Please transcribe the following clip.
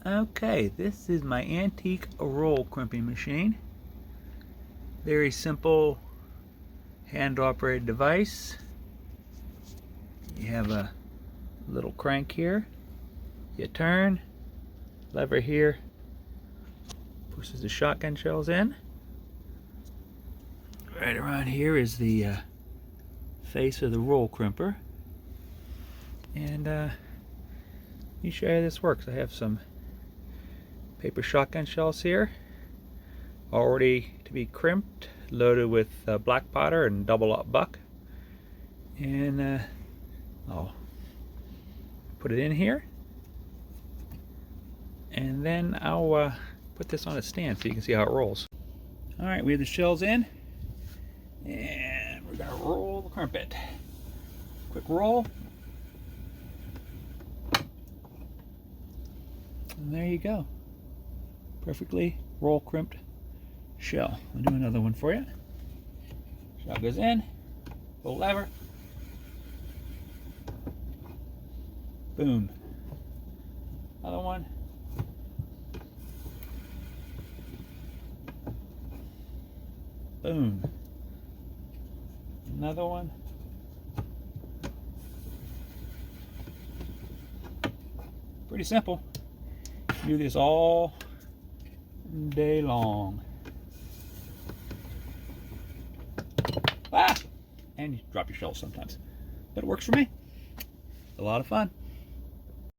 Okay, this is my antique roll crimping machine. Very simple hand operated device. You have a little crank here. You turn, lever here, pushes the shotgun shells in. Right around here is the face of the roll crimper. And let me show you how this works. I have some paper shotgun shells here, already to be crimped, loaded with black powder and double up buck. And I'll put it in here, and then I'll put this on a stand so you can see how it rolls. Alright, we have the shells in, and we're going to roll the crimpet. Quick roll. And there you go. Perfectly roll crimped shell. I'll do another one for you. Shell goes in, pull lever. Boom. Another one. Boom. Another one. Pretty simple. Do this all day long. Ah! And you drop your shells sometimes. But it works for me. A lot of fun.